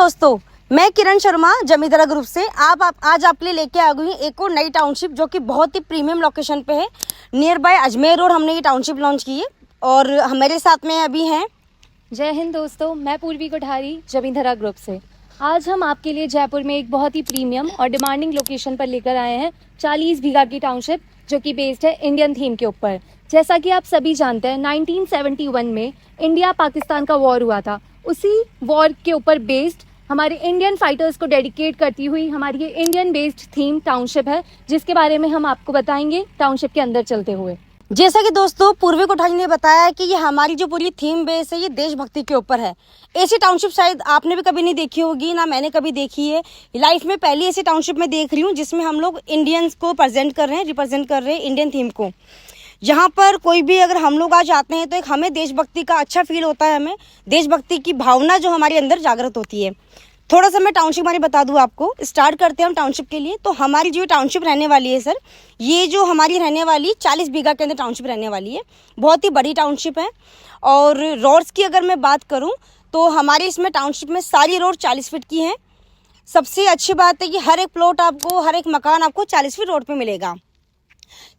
दोस्तों, मैं किरण शर्मा जमींदारा ग्रुप से आज आपके लिए लेके आ गई एक और नई टाउनशिप जो कि बहुत ही प्रीमियम लोकेशन पे है। नियर बाय अजमेर रोड हमने ये टाउनशिप लॉन्च की है और हमारे साथ में अभी हैं। जय हिंद दोस्तों, मैं पूर्वी कोठारी जमींदारा ग्रुप से। आज हम आपके लिए जयपुर में एक बहुत ही प्रीमियम और डिमांडिंग लोकेशन पर लेकर आए हैं 40 बीघा की टाउनशिप जो कि बेस्ड है इंडियन थीम के ऊपर। जैसा कि आप सभी जानते हैं 1971 में इंडिया पाकिस्तान का वॉर हुआ था। उसी वॉर के ऊपर बेस्ड हमारे इंडियन फाइटर्स को डेडिकेट करती हुई हमारी ये इंडियन बेस्ड थीम टाउनशिप है, जिसके बारे में हम आपको बताएंगे टाउनशिप के अंदर चलते हुए। जैसा कि दोस्तों पूर्वी कोठारी ने बताया कि ये हमारी जो पूरी थीम बेस है ये देशभक्ति के ऊपर है। ऐसी टाउनशिप शायद आपने भी कभी नहीं देखी होगी, ना मैंने कभी देखी है। लाइफ में पहली ऐसी टाउनशिप मैं देख रही हूँ जिसमें हम लोग इंडियंस को रिप्रेजेंट कर रहे हैं इंडियन थीम को। यहाँ पर कोई भी अगर हम लोग आज आते हैं तो एक हमें देशभक्ति का अच्छा फील होता है, हमें देशभक्ति की भावना जो हमारे अंदर जागृत होती है। थोड़ा सा मैं टाउनशिप हमारी बता दूं आपको। स्टार्ट करते हैं हम टाउनशिप के लिए। तो हमारी जो टाउनशिप रहने वाली है सर, ये जो हमारी रहने वाली 40 बीघा के अंदर टाउनशिप रहने वाली है। बहुत ही बड़ी टाउनशिप है। और रोड्स की अगर मैं बात करूं तो हमारी इसमें टाउनशिप में सारी रोड 40 फीट की हैं। सबसे अच्छी बात है कि हर एक प्लॉट आपको, हर एक मकान आपको 40 फीट रोड पे मिलेगा।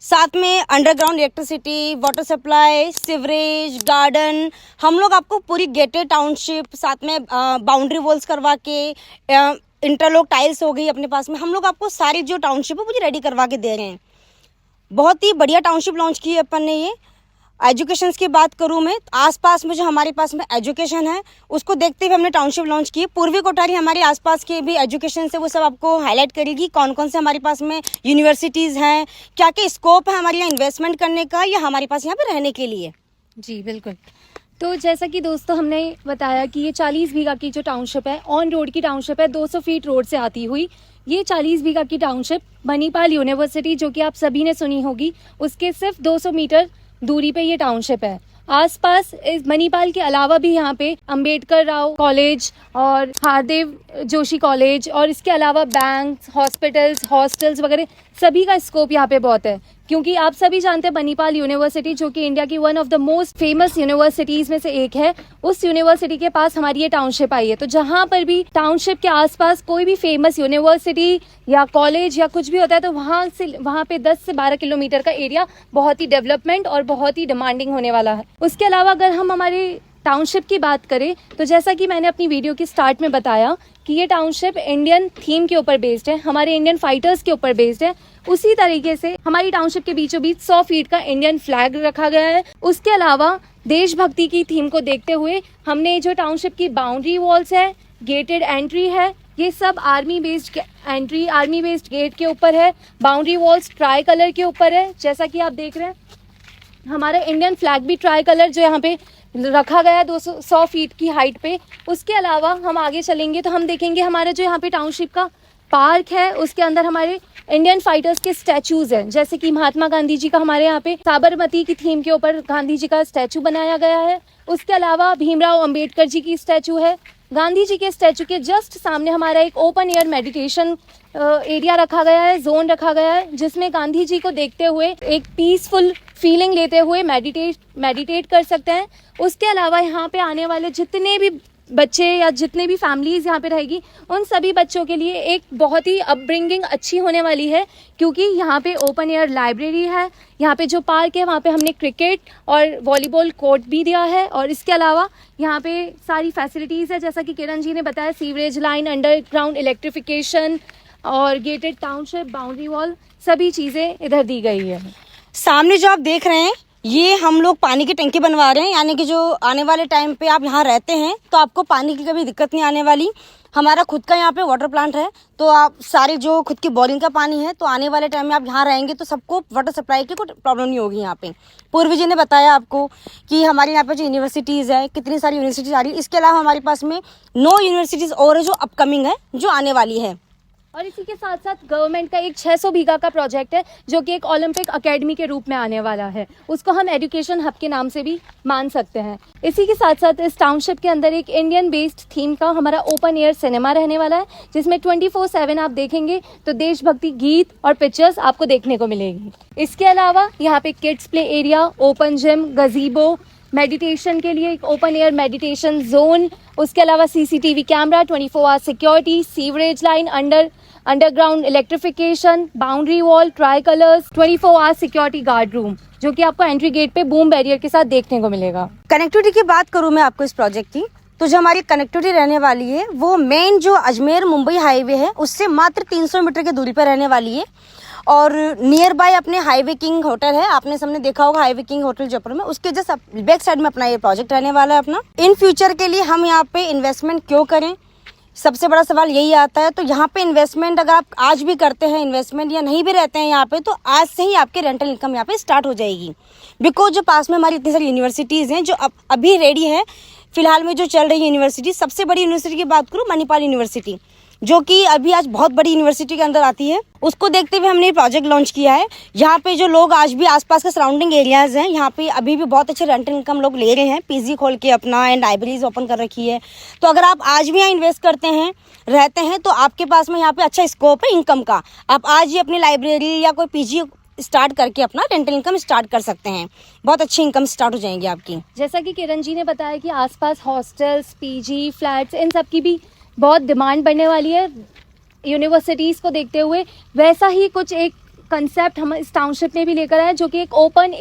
साथ में underground electricity, water supply, sewerage, garden, हम लोग आपको पूरी गेटेड टाउनशिप, साथ में बाउंड्री वॉल्स करवा के, इंटरलॉक टाइल्स हो गई अपने पास में, हम लोग आपको सारी जो टाउनशिप है मुझे रेडी करवा के दे रहे हैं। बहुत ही बढ़िया टाउनशिप लॉन्च की है अपन ने ये। एजुकेशन की बात करूँ मैं, आसपास में जो हमारे पास में एजुकेशन है उसको देखते हुए हमने टाउनशिप लॉन्च की है। पूर्वी कोठारी हमारे आसपास के भी एजुकेशन से वो सब आपको हाईलाइट करेगी। कौन कौन से हमारे पास में यूनिवर्सिटीज़ हैं, क्या क्या स्कोप है हमारे यहाँ इन्वेस्टमेंट करने का, या हमारे पास यहाँ पर रहने के लिए। जी बिल्कुल। तो जैसा कि दोस्तों हमने बताया कि ये 40 बीघा की जो टाउनशिप है ऑन रोड की टाउनशिप है, 200 फीट रोड से आती हुई। ये 40 बीघा की टाउनशिप मणिपाल यूनिवर्सिटी, जो कि आप सभी ने सुनी होगी, उसके सिर्फ 200 मीटर दूरी पे ये टाउनशिप है। आसपास इस मणिपाल के अलावा भी यहाँ पे अंबेडकर राव कॉलेज और हारदेव जोशी कॉलेज और इसके अलावा बैंक, हॉस्पिटल्स, हॉस्टल्स वगैरह सभी का स्कोप यहाँ पे बहुत है। क्योंकि आप सभी जानते हैं मणिपाल यूनिवर्सिटी जो कि इंडिया की one of the most famous universities में से एक है, उस यूनिवर्सिटी के पास हमारी ये टाउनशिप आई है। तो जहाँ पर भी टाउनशिप के आसपास कोई भी फेमस यूनिवर्सिटी या कॉलेज या कुछ भी होता है तो वहाँ पे 10 से 12 किलोमीटर का एरिया बहुत ही डेवलपमेंट और बहुत ही डिमांडिंग होने वाला है। उसके अलावा अगर हम हमारे टाउनशिप की बात करें तो जैसा कि मैंने अपनी वीडियो के स्टार्ट में बताया कि ये टाउनशिप इंडियन थीम के ऊपर बेस्ड है, हमारे इंडियन फाइटर्स के ऊपर बेस्ड है। उसी तरीके से हमारी टाउनशिप के बीचों बीच 100 फीट का इंडियन फ्लैग रखा गया है। उसके अलावा देशभक्ति की थीम को देखते हुए हमने जो टाउनशिप की बाउंड्री वॉल्स है, गेटेड एंट्री है, ये सब army based entry, army based gate के ऊपर है। बाउंड्री वॉल्स ट्राई कलर के ऊपर है। जैसा कि आप देख रहे हैं हमारा इंडियन फ्लैग भी ट्राई कलर जो यहाँ पे रखा गया है 200 फीट की हाइट पे। उसके अलावा हम आगे चलेंगे तो हम देखेंगे हमारा जो यहाँ पे टाउनशिप का पार्क है उसके अंदर हमारे इंडियन फाइटर्स के स्टैचूज हैं। जैसे कि महात्मा गांधी जी का हमारे यहाँ पे साबरमती की थीम के ऊपर गांधी जी का स्टैचू बनाया गया है। उसके अलावा भीमराव अंबेडकर जी की स्टैचू है। गांधी जी के स्टैचू के जस्ट सामने हमारा एक ओपन एयर मेडिटेशन एरिया रखा गया है, जोन रखा गया है, जिसमें गांधी जी को देखते हुए एक पीसफुल फीलिंग लेते हुए मेडिटेट कर सकते हैं। उसके अलावा यहाँ पे आने वाले जितने भी बच्चे या जितने भी फैमिलीज यहाँ पे रहेगी उन सभी बच्चों के लिए एक बहुत ही अपब्रिंगिंग अच्छी होने वाली है, क्योंकि यहाँ पे ओपन एयर लाइब्रेरी है। यहाँ पे जो पार्क है वहाँ पे हमने क्रिकेट और वॉलीबॉल कोर्ट भी दिया है। और इसके अलावा यहाँ पे सारी फैसिलिटीज़ है, जैसा कि किरण जी ने बताया, सीवरेज लाइन, अंडरग्राउंड इलेक्ट्रिफिकेशन और गेटेड टाउनशिप, बाउंड्री वॉल, सभी चीज़ें इधर दी गई है। सामने जो आप देख रहे हैं ये हम लोग पानी की टंकी बनवा रहे हैं, यानी कि जो आने वाले टाइम पे आप यहाँ रहते हैं तो आपको पानी की कभी दिक्कत नहीं आने वाली। हमारा खुद का यहाँ पे वाटर प्लांट है, तो आप सारे जो खुद की बोरिंग का पानी है, तो आने वाले टाइम में आप यहाँ रहेंगे तो सबको वाटर सप्लाई की कोई प्रॉब्लम नहीं होगी। यहाँ पे पूर्वी जी ने बताया आपको कि हमारे यहाँ पे जो यूनिवर्सिटीज़ है, कितनी सारी यूनिवर्सिटीज़ आ रही है। इसके अलावा हमारे पास में 9 यूनिवर्सिटीज़ और है जो अपकमिंग है, जो आने वाली है। और इसी के साथ साथ गवर्नमेंट का एक 600 बीघा का प्रोजेक्ट है जो कि एक ओलंपिक एकेडमी के रूप में आने वाला है। उसको हम एजुकेशन हब के नाम से भी मान सकते हैं। इसी के साथ साथ इस टाउनशिप के अंदर एक इंडियन बेस्ड थीम का हमारा ओपन एयर सिनेमा रहने वाला है, जिसमें 24/7 आप देखेंगे तो देशभक्ति गीत और पिक्चर्स आपको देखने को मिलेगी। इसके अलावा यहाँ पे kids play area, open gym, gazebo, meditation के लिए एक ओपन एयर मेडिटेशन जोन, उसके अलावा CCTV camera, 24 hour security, sewerage line, underground electrification, boundary wall, tri colours, 24 hour security guard room, जो कि आपको एंट्री गेट पे बूम बैरियर के साथ देखने को मिलेगा। कनेक्टिविटी की बात करूं मैं आपको इस प्रोजेक्ट की, तो जो हमारी कनेक्टिविटी रहने वाली है वो मेन जो अजमेर मुंबई हाईवे है उससे मात्र 300 मीटर की दूरी पर रहने वाली है। और नियर बाय अपने हाईवे किंग होटल है, आपने सबने देखा होगा हाईवे किंग होटल जयपुर में, उसके जस्ट बैक साइड में अपना ये प्रोजेक्ट रहने वाला है अपना। इन फ्यूचर के लिए हम यहाँ पे इन्वेस्टमेंट क्यों करें, सबसे बड़ा सवाल यही आता है। तो यहाँ पे इन्वेस्टमेंट अगर आप आज भी करते हैं इन्वेस्टमेंट या नहीं भी रहते हैं यहाँ पे, तो आज से ही आपके रेंटल इनकम यहाँ पे स्टार्ट हो जाएगी। बिकॉज जो पास में हमारी इतनी सारी यूनिवर्सिटीज़ हैं जो अभी रेडी है, फिलहाल में जो चल रही है यूनिवर्सिटी, सबसे बड़ी यूनिवर्सिटी की बात करूँ मणिपाल यूनिवर्सिटी, जो कि अभी आज बहुत बड़ी यूनिवर्सिटी के अंदर आती है, उसको देखते हुए हमने ये प्रोजेक्ट लॉन्च किया है। यहाँ पे जो लोग आज भी आसपास के सराउंडिंग एरियाज हैं, यहाँ पे अभी भी बहुत अच्छे रेंटल इनकम लोग ले रहे हैं, पीजी खोल के अपना एंड लाइब्रेरीज ओपन कर रखी है। तो अगर आप आज भी यहाँ इन्वेस्ट करते हैं, रहते हैं, तो आपके पास में यहाँ पे अच्छा स्कोप है इनकम का। आप आज ही अपनी लाइब्रेरी या कोई पीजी स्टार्ट करके अपना रेंटल इनकम स्टार्ट कर सकते हैं, बहुत अच्छी इनकम स्टार्ट हो जाएंगी आपकी। जैसा कि किरण जी ने बताया कि आसपास हॉस्टल्स, पीजी, फ्लैट्स, इन सब की भी बहुत डिमांड बढ़ने वाली है यूनिवर्सिटीज़ को देखते हुए, वैसा ही कुछ एक कंसेप्ट हम इस टाउनशिप में भी लेकर आए, जो कि एक ओपन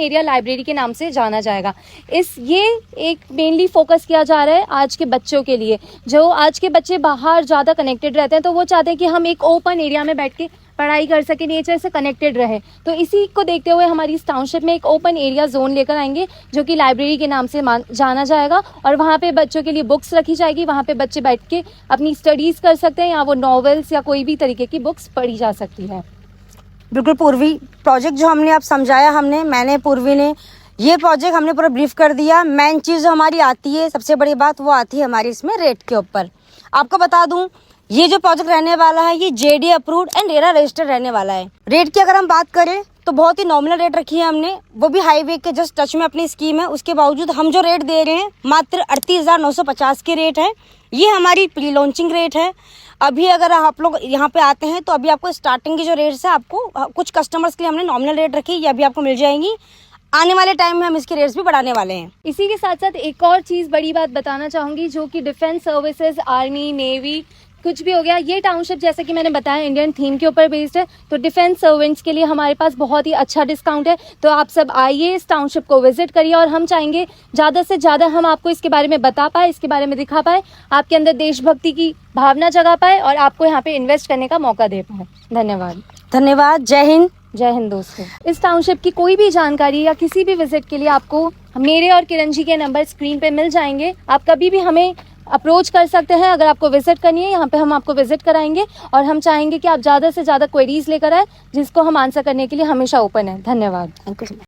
एरिया लाइब्रेरी के नाम से जाना जाएगा। ये एक मेनली फोकस किया जा रहा है आज के बच्चों के लिए, जो आज के बच्चे बाहर ज़्यादा कनेक्टेड रहते हैं, तो वो चाहते हैं कि हम एक ओपन एरिया में बैठ के पढ़ाई कर सके, नेचर से कनेक्टेड रहे। तो इसी को देखते हुए हमारी इस टाउनशिप में एक ओपन एरिया जोन लेकर आएंगे, जो कि लाइब्रेरी के नाम से जाना जाएगा, और वहाँ पे बच्चों के लिए बुक्स रखी जाएगी। वहाँ पे बच्चे बैठ के अपनी स्टडीज़ कर सकते हैं, या वो नॉवेल्स या कोई भी तरीके की बुक्स पढ़ी जा सकती है। बिल्कुल पूर्वी, प्रोजेक्ट जो हमने अब समझाया मैंने पूर्वी ने, ये प्रोजेक्ट हमने पूरा ब्रीफ कर दिया। मेन चीज़ जो हमारी आती है, सबसे बड़ी बात वो आती है हमारी इसमें रेट के ऊपर। आपको बता दूं, ये जो प्रोजेक्ट रहने वाला है ये JD approved and RERA registered रहने वाला है। रेट की अगर हम बात करें तो बहुत ही नॉमिनल रेट रखी है हमने, वो भी हाईवे के जस्ट टच में अपनी स्कीम है। उसके बावजूद हम जो रेट दे रहे हैं मात्र 38,950 के रेट है। ये हमारी प्री लॉन्चिंग रेट है। अभी अगर आप लोग यहाँ पे आते हैं तो अभी आपको स्टार्टिंग की जो रेट्स है, आपको कुछ कस्टमर्स के लिए हमने नॉमिनल रेट रखी है, ये अभी आपको मिल जाएंगी। आने वाले टाइम में हम इसके रेट्स भी बढ़ाने वाले हैं। इसी के साथ साथ एक और चीज़, बड़ी बात बताना चाहूँगी, जो कि डिफेंस सर्विसेज, आर्मी, नेवी, कुछ भी हो गया, ये टाउनशिप जैसे कि मैंने बताया इंडियन थीम के ऊपर बेस्ड है। तो डिफेंस सर्वेंट्स के लिए हमारे पास बहुत ही अच्छा डिस्काउंट है। तो आप सब आइए, इस टाउनशिप को विजिट करिए, और हम चाहेंगे ज़्यादा से ज़्यादा हम आपको इसके बारे में बता पाए, इसके बारे में दिखा पाए, आपके अंदर देशभक्ति की भावना जगा पाए, और आपको यहाँ पे इन्वेस्ट करने का मौका दे पाए। धन्यवाद। जय हिंद। जय हिंद दोस्तों। इस टाउनशिप की कोई भी जानकारी या किसी भी विजिट के लिए आपको मेरे और किरण जी के नंबर स्क्रीन पे मिल जाएंगे। आप कभी भी हमें अप्रोच कर सकते हैं अगर आपको विजिट करनी है। यहाँ पे हम आपको विजिट कराएंगे, और हम चाहेंगे कि आप ज़्यादा से ज़्यादा क्वेरीज लेकर आए, जिसको हम आंसर करने के लिए हमेशा ओपन है। धन्यवाद। Thank you.